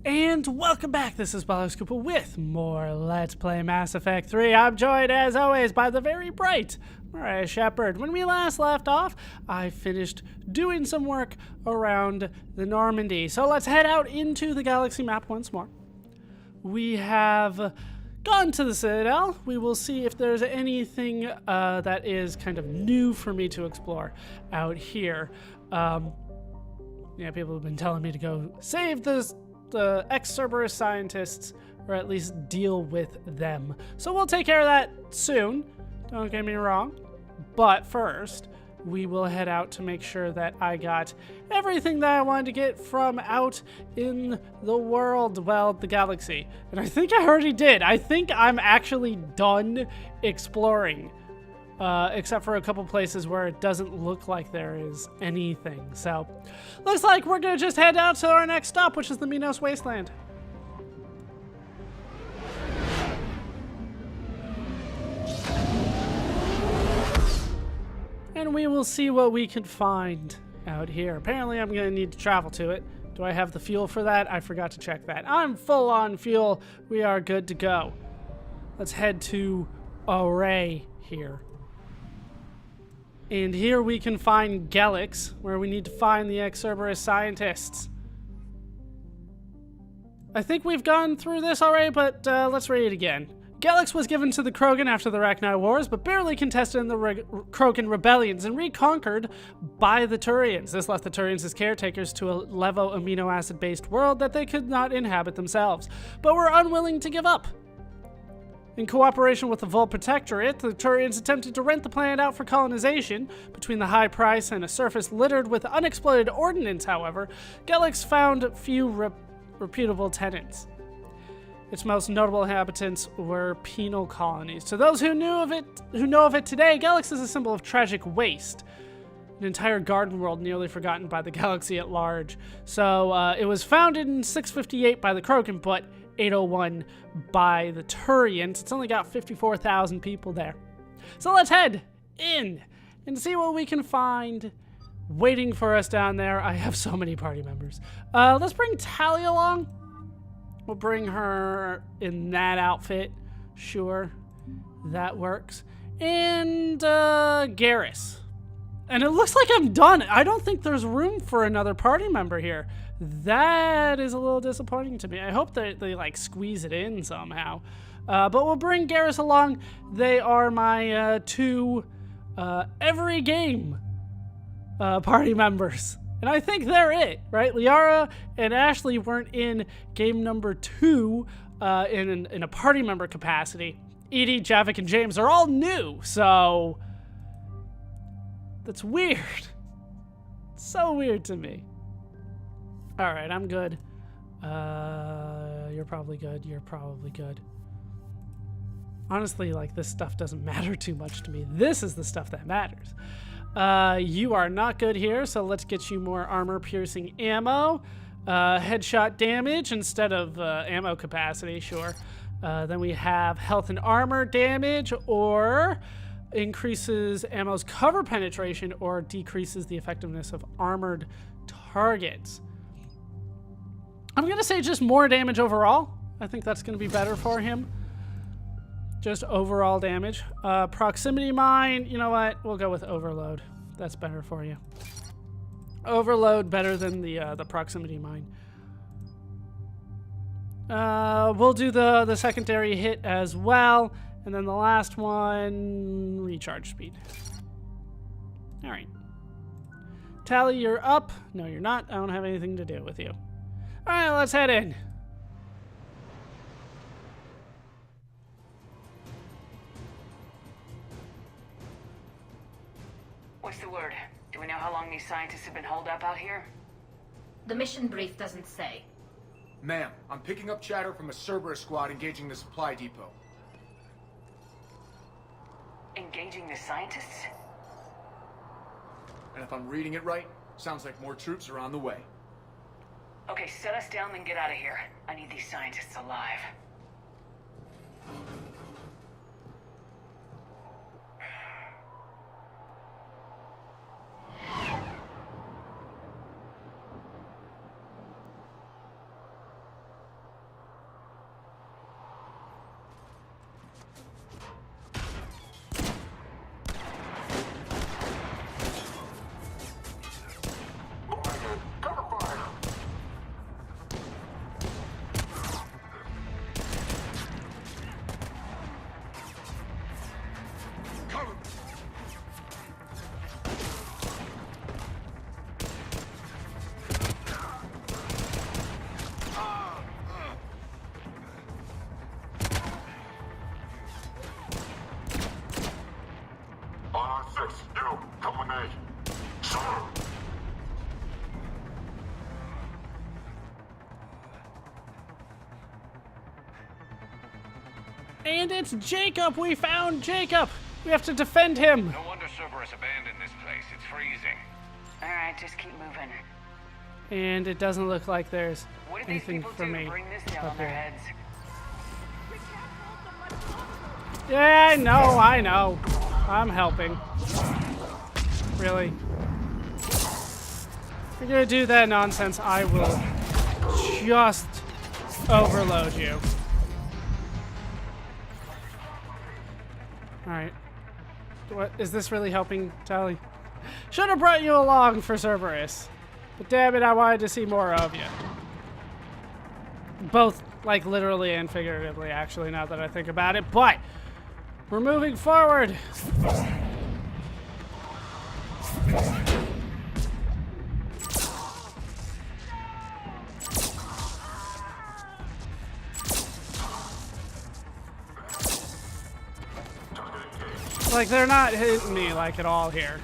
And welcome back, this is ballerscuba with more Let's Play Mass Effect 3. I'm joined, as always, by the very bright Mariah Shepard. When we last left off, I finished doing some work around the Normandy. So let's head out into the galaxy map once more. We have gone to the Citadel. We will see if there's anything that is kind of new for me to explore out here. Yeah, people have been telling me to go save the ex-Cerberus scientists, or at least deal with them. So we'll take care of that soon, don't get me wrong. But first, we will head out to make sure that I got everything that I wanted to get from out in the world, well, the galaxy. And I think I already did. I think I'm actually done exploring. Except for a couple places where it doesn't look like there is anything. So, looks like we're gonna just head out to our next stop, which is the Minos Wasteland. And we will see what we can find out here. Apparently I'm gonna need to travel to it. Do I have the fuel for that? I forgot to check that. I'm full on fuel. We are good to go. Let's head to Array here. And here we can find Gelix, where we need to find the ex-Cerberus scientists. I think we've gone through this already, but let's read it again. Gelix was given to the Krogan after the Rachni Wars, but barely contested in the Krogan rebellions and reconquered by the Turians. This left the Turians as caretakers to a levo amino acid-based world that they could not inhabit themselves, but were unwilling to give up. In cooperation with the Vol Protectorate, the Turians attempted to rent the planet out for colonization. Between the high price and a surface littered with unexploded ordnance, however, Gelix found few reputable tenants. Its most notable inhabitants were penal colonies. To those who know of it today, Gelix is a symbol of tragic waste. An entire garden world nearly forgotten by the galaxy at large. So it was founded in 658 by the Krogan, but 801 by the Turians. It's only got 54,000 people there. So let's head in and see what we can find waiting for us down there. I have so many party members. Let's bring Tally along. We'll bring her in that outfit. Sure, that works. And Garrus. And it looks like I'm done. I don't think there's room for another party member here. That is a little disappointing to me. I hope that they like squeeze it in somehow. But we'll bring Garrus along. They are my two every game party members. And I think they're it, right? Liara and Ashley weren't in game number 2 in a party member capacity. Edie, Javik, and James are all new, so that's weird. It's so weird to me. All right, I'm good. You're probably good. You're probably good. Honestly, like, this stuff doesn't matter too much to me. This is the stuff that matters. You are not good here, so let's get you more armor-piercing ammo. Headshot damage instead of ammo capacity, sure. Then we have health and armor damage, or increases ammo's cover penetration, or decreases the effectiveness of armored targets. I'm gonna say just more damage overall. I think that's gonna be better for him. Just overall damage. Proximity mine, you know what? We'll go with overload. That's better for you. Overload better than the proximity mine. We'll do the secondary hit as well. And then the last one, recharge speed. All right. Tally, you're up. No, you're not. I don't have anything to do with you. All right, let's head in. What's the word? Do we know how long these scientists have been holed up out here? The mission brief doesn't say. Ma'am, I'm picking up chatter from a Cerberus squad engaging the supply depot. Engaging the scientists? And if I'm reading it right, sounds like more troops are on the way. Okay, set us down, then get out of here. I need these scientists alive. And it's Jacob! We found Jacob! We have to defend him! No wonder Cerberus abandoned this place. It's freezing. Alright, just keep moving. And it doesn't look like there's What did these anything people for do me to bring this down up on their here. heads? Yeah, I know. I'm helping. Really. If you're gonna do that nonsense, I will just overload you. Alright. What is this really helping, Tally? Should have brought you along for Cerberus. But damn it, I wanted to see more of you. Both, like, literally and figuratively, actually, now that I think about it. But we're moving forward. Like, they're not hitting me, like, at all here.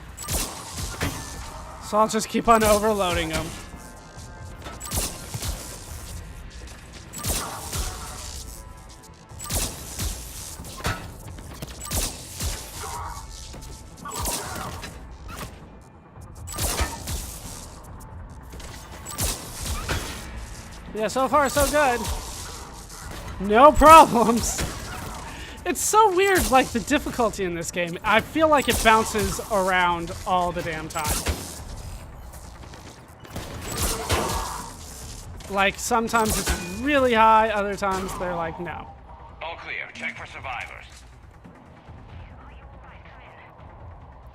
So I'll just keep on overloading them. Yeah, so far so good. No problems. It's so weird, like, the difficulty in this game. I feel like it bounces around all the damn time. Like, sometimes it's really high, other times they're like, no. All clear. Check for survivors.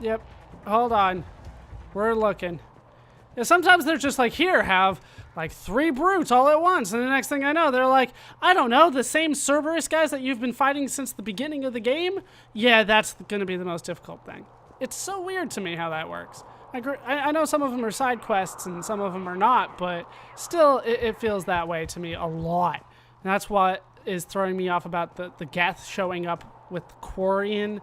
Yep. Hold on. We're looking. Yeah, sometimes they're just like, here, have like 3 brutes all at once. And the next thing I know, they're like, I don't know, the same Cerberus guys that you've been fighting since the beginning of the game? Yeah, that's going to be the most difficult thing. It's so weird to me how that works. I know some of them are side quests and some of them are not, but still, it feels that way to me a lot. And that's what is throwing me off about the Geth showing up with the Quarian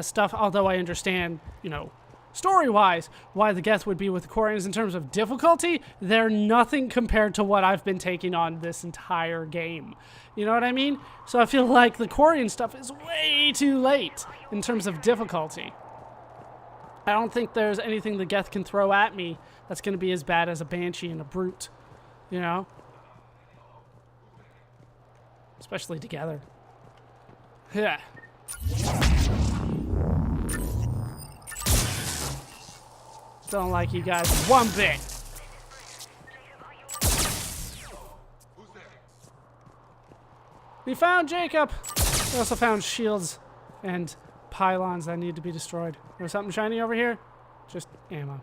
stuff, although I understand, you know, story-wise, why the Geth would be with the Quarians in terms of difficulty. They're nothing compared to what I've been taking on this entire game. You know what I mean? So I feel like the Quarian stuff is way too late in terms of difficulty. I don't think there's anything the Geth can throw at me that's going to be as bad as a Banshee and a Brute. You know? Especially together. Yeah. Don't like you guys one bit. We found Jacob. We also found shields and pylons that need to be destroyed. There's something shiny over here? Just ammo.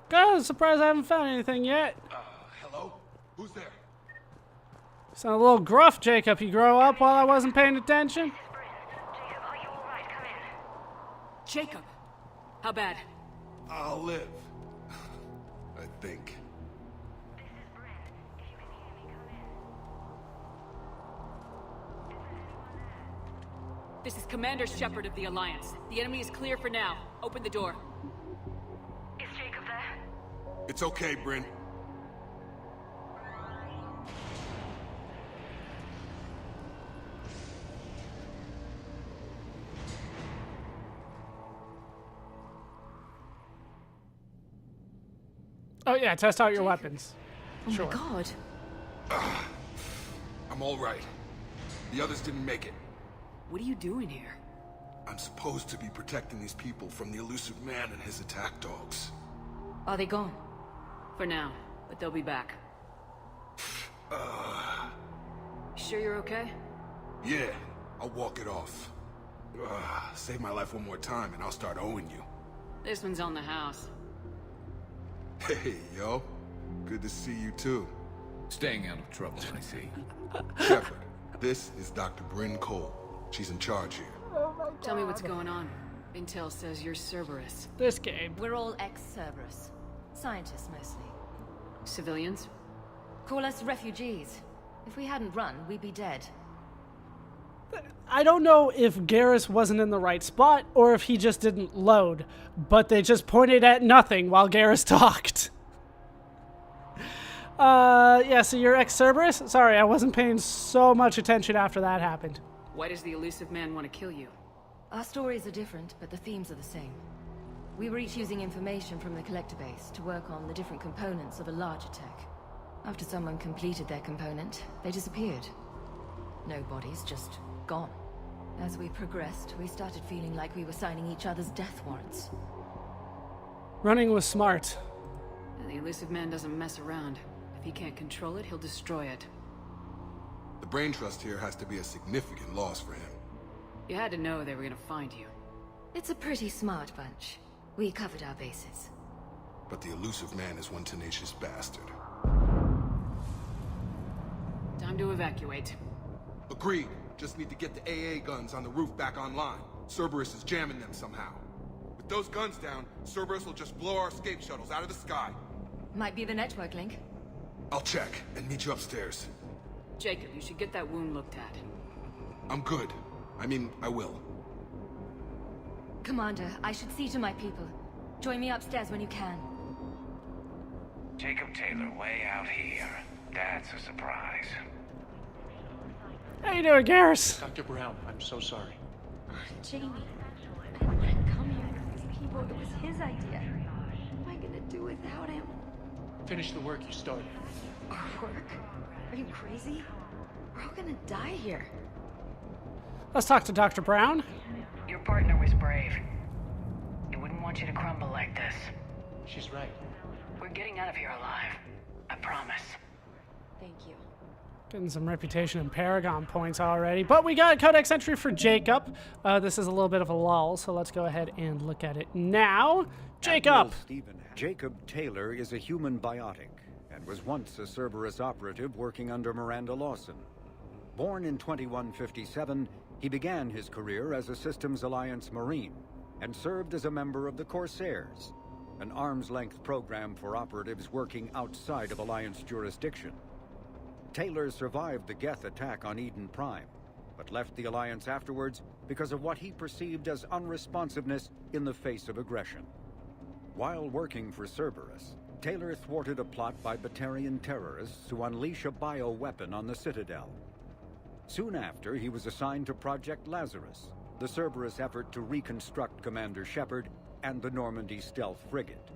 God, surprised I haven't found anything yet. Hello? Who's there? You sound a little gruff, Jacob. You grow up while I wasn't paying attention? Jacob, are you alright? Come in. Jacob! How bad? I'll live. I think. This is Bryn. If you can hear me, come in. Is there anyone there? This is Commander Shepard of the Alliance. The enemy is clear for now. Open the door. Is Jacob there? It's okay, Bryn. Oh yeah, test out your weapons. Oh Sure. my god. I'm all right. The others didn't make it. What are you doing here? I'm supposed to be protecting these people from the elusive man and his attack dogs. Are they gone? For now, but they'll be back. Sure you're okay? Yeah, I'll walk it off. Save my life one more time and I'll start owing you. This one's on the house. Hey, yo. Good to see you too. Staying out of trouble, I see. Shepard, this is Dr. Bryn Cole. She's in charge here. Tell me what's going on. Intel says you're Cerberus. This game. We're all ex-Cerberus. Scientists, mostly. Civilians? Call us refugees. If we hadn't run, we'd be dead. I don't know if Garrus wasn't in the right spot or if he just didn't load, but they just pointed at nothing while Garrus talked. Yeah, so you're ex-Cerberus? Sorry, I wasn't paying so much attention after that happened. Why does the elusive man want to kill you? Our stories are different, but the themes are the same. We were each using information from the collector base to work on the different components of a larger tech. After someone completed their component, they disappeared. No bodies, just gone. As we progressed, we started feeling like we were signing each other's death warrants. Running was smart. The elusive man doesn't mess around. If he can't control it, he'll destroy it. The brain trust here has to be a significant loss for him. You had to know they were gonna find you. It's a pretty smart bunch. We covered our bases. But the elusive man is one tenacious bastard. Time to evacuate. Agreed. Just need to get the AA guns on the roof back online. Cerberus is jamming them somehow. With those guns down, Cerberus will just blow our escape shuttles out of the sky. Might be the network link. I'll check and meet you upstairs. Jacob, you should get that wound looked at. I'm good. I mean, I will. Commander, I should see to my people. Join me upstairs when you can. Jacob Taylor way out here. That's a surprise. How you doing, Garrus? Dr. Brown, I'm so sorry. Jamie, I didn't want to come here with these people. It was his idea. What am I gonna do without him? Finish the work you started. Our work? Are you crazy? We're all gonna die here. Let's talk to Dr. Brown. Your partner was brave. He wouldn't want you to crumble like this. She's right. We're getting out of here alive. I promise. Thank you. Getting some reputation and Paragon points already. But we got a codex entry for Jacob. This is a little bit of a lull, so let's go ahead and look at it now. Jacob! Admiral Stephen, Jacob Taylor is a human biotic and was once a Cerberus operative working under Miranda Lawson. Born in 2157, he began his career as a Systems Alliance Marine and served as a member of the Corsairs, an arm's-length program for operatives working outside of Alliance jurisdiction. Taylor survived the Geth attack on Eden Prime, but left the Alliance afterwards because of what he perceived as unresponsiveness in the face of aggression. While working for Cerberus, Taylor thwarted a plot by Batarian terrorists to unleash a bioweapon on the Citadel. Soon after, he was assigned to Project Lazarus, the Cerberus effort to reconstruct Commander Shepard and the Normandy stealth frigate.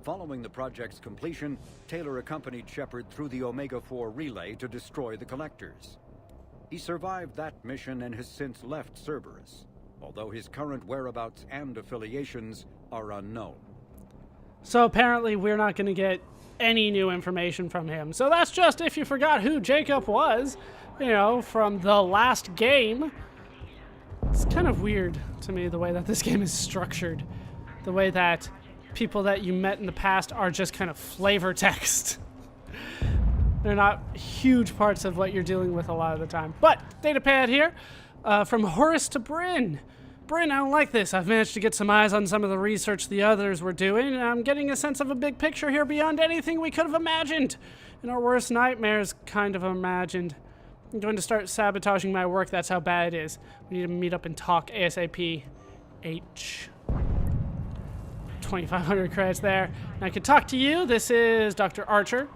Following the project's completion, Taylor accompanied Shepard through the Omega-4 relay to destroy the Collectors. He survived that mission and has since left Cerberus, although his current whereabouts and affiliations are unknown. So apparently we're not going to get any new information from him. So that's just if you forgot who Jacob was, you know, from the last game. It's kind of weird to me the way that this game is structured. The way that people that you met in the past are just kind of flavor text. They're not huge parts of what you're dealing with a lot of the time. But, datapad here, from Horace to Bryn. Bryn, I don't like this. I've managed to get some eyes on some of the research the others were doing, and I'm getting a sense of a big picture here beyond anything we could have imagined. In our worst nightmares, kind of imagined. I'm going to start sabotaging my work, that's how bad it is. We need to meet up and talk ASAP. H. 2,500 credits there. And I can talk to you. This is Dr. Archer.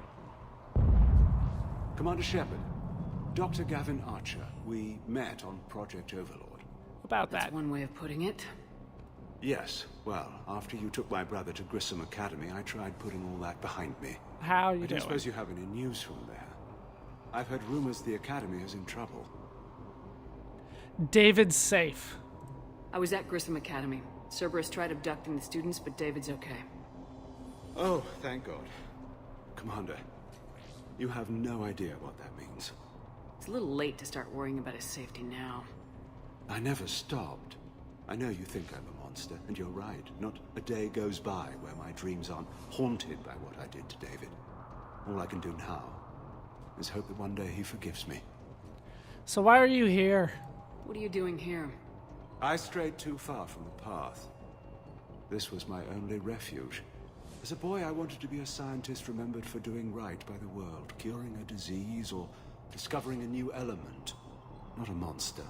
Commander Shepard, Dr. Gavin Archer. We met on Project Overlord. About That's that. one way of putting it. Yes, well, after you took my brother to Grissom Academy, I tried putting all that behind me. How you I don't doing? suppose you have any news from there. I've heard rumors the Academy is in trouble. David's safe. I was at Grissom Academy. Cerberus tried abducting the students, but David's okay. Oh, thank God. Commander, you have no idea what that means. It's a little late to start worrying about his safety now. I never stopped. I know you think I'm a monster, and you're right. Not a day goes by where my dreams aren't haunted by what I did to David. All I can do now is hope that one day he forgives me. So why are you here? What are you doing here? I strayed too far from the path. This was my only refuge. As a boy, I wanted to be a scientist remembered for doing right by the world, curing a disease or discovering a new element. Not a monster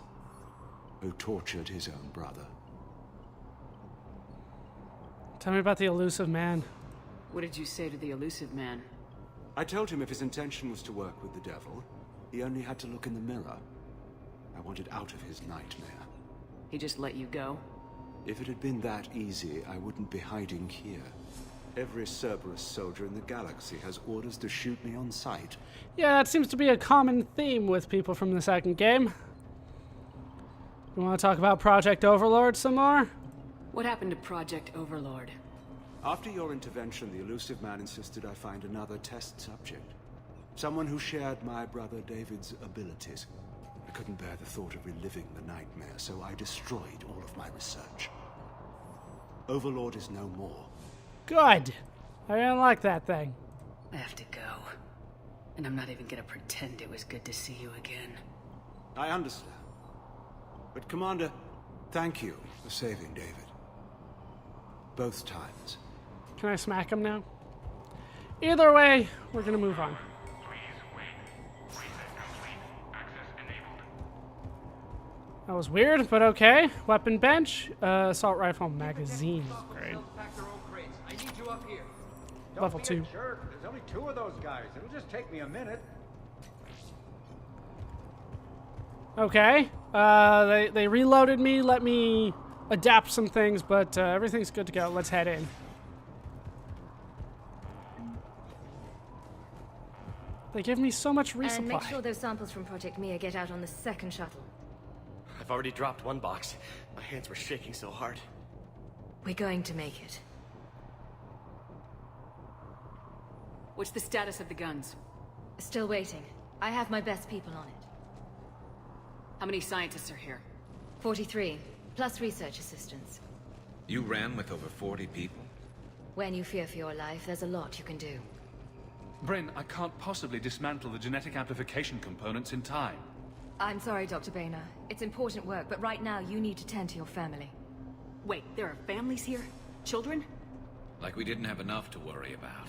who tortured his own brother. Tell me about the elusive man. What did you say to the elusive man? I told him if his intention was to work with the devil, he only had to look in the mirror. I wanted out of his nightmare. He just let you go? If it had been that easy, I wouldn't be hiding here. Every Cerberus soldier in the galaxy has orders to shoot me on sight. Yeah, that seems to be a common theme with people from the second game. You want to talk about Project Overlord some more? What happened to Project Overlord? After your intervention, the elusive man insisted I find another test subject. Someone who shared my brother David's abilities. I couldn't bear the thought of reliving the nightmare, so I destroyed all of my research. Overlord is no more. Good. I didn't like that thing. I have to go. And I'm not even gonna pretend it was good to see you again. I understand. But Commander, thank you for saving David. Both times. Can I smack him now? Either way, we're gonna move on. That was weird, but okay. Weapon bench, assault rifle magazine. Great. Level 2. Sure, there's only 2 of those guys. It'll just take me a minute. Okay. They reloaded me, let me adapt some things, but everything's good to go. Let's head in. They give me so much resupply. And make sure those samples from Project Mia get out on the second shuttle. I've already dropped one box. My hands were shaking so hard. We're going to make it. What's the status of the guns? Still waiting. I have my best people on it. How many scientists are here? 43, plus research assistants. You ran with over 40 people? When you fear for your life, there's a lot you can do. Bryn, I can't possibly dismantle the genetic amplification components in time. I'm sorry, Dr. Bina. It's important work, but right now you need to tend to your family. Wait, there are families here? Children? Like we didn't have enough to worry about.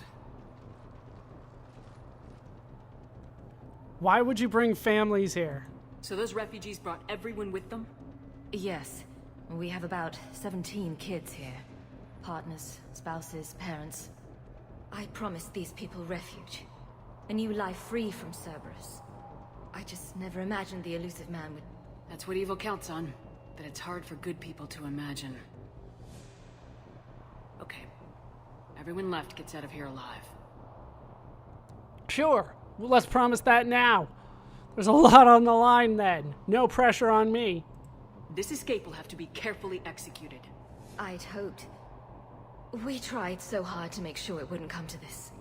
Why would you bring families here? So those refugees brought everyone with them? Yes. We have about 17 kids here. Partners, spouses, parents. I promised these people refuge. A new life free from Cerberus. I just never imagined the elusive man would... That's what evil counts on. That it's hard for good people to imagine. Okay. Everyone left gets out of here alive. Sure. Well, let's promise that now. There's a lot on the line then. No pressure on me. This escape will have to be carefully executed. I'd hoped. We tried so hard to make sure it wouldn't come to this.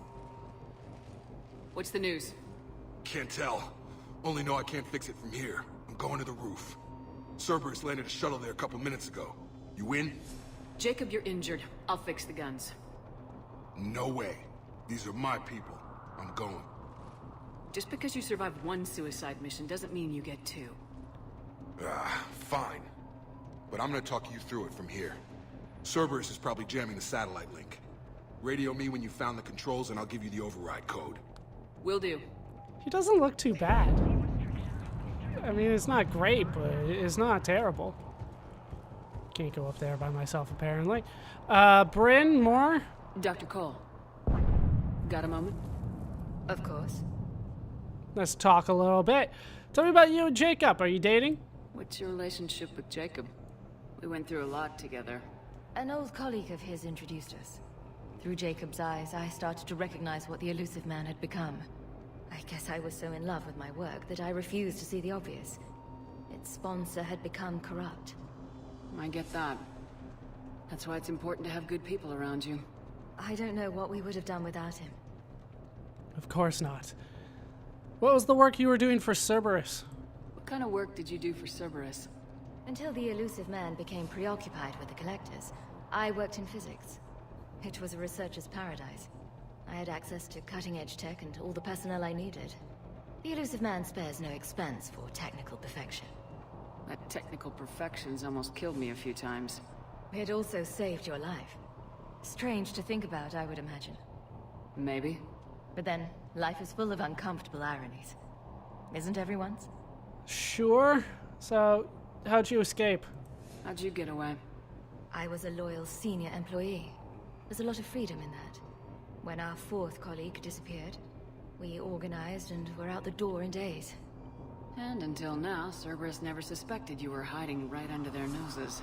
What's the news? Can't tell. Only know I can't fix it from here. I'm going to the roof. Cerberus landed a shuttle there a couple minutes ago. You in? Jacob, you're injured. I'll fix the guns. No way. These are my people. I'm going. Just because you survived one suicide mission doesn't mean you get 2. Fine. But I'm gonna talk you through it from here. Cerberus is probably jamming the satellite link. Radio me when you found the controls and I'll give you the override code. Will do. He doesn't look too bad. I mean, it's not great, but it's not terrible. Can't go up there by myself, apparently. Bryn, more? Dr. Cole. Got a moment? Of course. Let's talk a little bit. Tell me about you and Jacob. Are you dating? What's your relationship with Jacob? We went through a lot together. An old colleague of his introduced us. Through Jacob's eyes, I started to recognize what the elusive man had become. I guess I was so in love with my work that I refused to see the obvious. Its sponsor had become corrupt. I get that. That's why it's important to have good people around you. I don't know what we would have done without him. Of course not. What was the work you were doing for Cerberus? What kind of work did you do for Cerberus? Until the elusive man became preoccupied with the collectors, I worked in physics. It was a researcher's paradise. I had access to cutting-edge tech and all the personnel I needed. The elusive man spares no expense for technical perfection. That technical perfection's almost killed me a few times. It also saved your life. Strange to think about, I would imagine. Maybe. But then, life is full of uncomfortable ironies. Isn't everyone's? Sure. So, how'd you escape? How'd you get away? I was a loyal senior employee. There's a lot of freedom in that. When our 4th colleague disappeared, we organized and were out the door in days. And until now, Cerberus never suspected you were hiding right under their noses.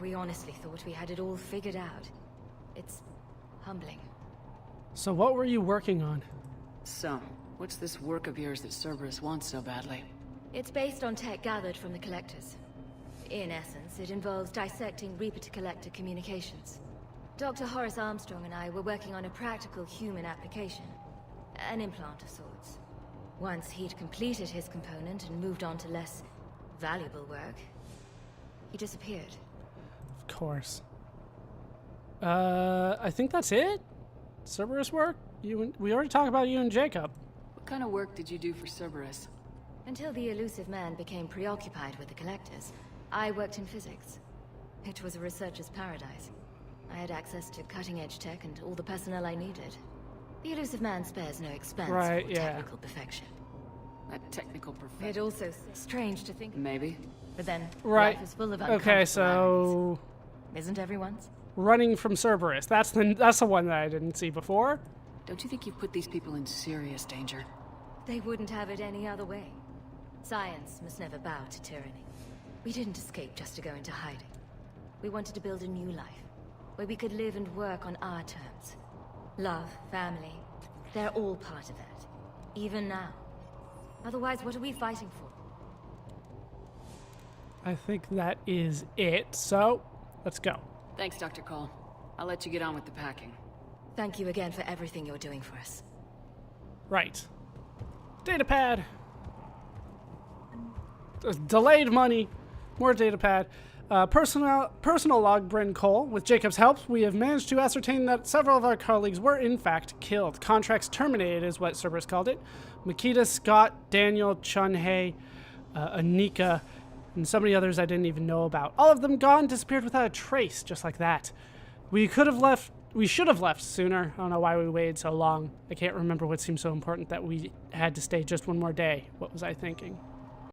We honestly thought we had it all figured out. It's humbling. So what were you working on? So, what's this work of yours that Cerberus wants so badly? It's based on tech gathered from the Collectors. In essence, it involves dissecting Reaper-to-Collector communications. Dr. Horace Armstrong and I were working on a practical human application. An implant of sorts. Once he'd completed his component and moved on to less valuable work, he disappeared. Of course. I think that's it? Cerberus work? We already talked about you and Jacob. What kind of work did you do for Cerberus? Until the elusive man became preoccupied with the Collectors, I worked in physics. It was a researcher's paradise. I had access to cutting-edge tech and all the personnel I needed. The elusive man spares no expense for technical perfection. That technical perfection. It also strange to think. Maybe. But then, right. life is full of Okay, so isn't everyone's? Running from Cerberus. That's the one that I didn't see before. Don't you think you've put these people in serious danger? They wouldn't have it any other way. Science must never bow to tyranny. We didn't escape just to go into hiding. We wanted to build a new life, where we could live and work on our terms. Love, family, they're all part of that. Even now. Otherwise, what are we fighting for? I think that is it. So, let's go. Thanks, Dr. Cole. I'll let you get on with the packing. Thank you again for everything you're doing for us. Right. Datapad. Delayed money. More datapad. Personal log, Bryn Cole. With Jacob's help, we have managed to ascertain that several of our colleagues were in fact killed. Contracts terminated is what Cerberus called it. Makita, Scott, Daniel, Chun-Hei, Anika, and so many others I didn't even know about. All of them gone, disappeared without a trace, just like that. We should have left sooner. I don't know why we waited so long. I can't remember what seemed so important that we had to stay just one more day. What was I thinking?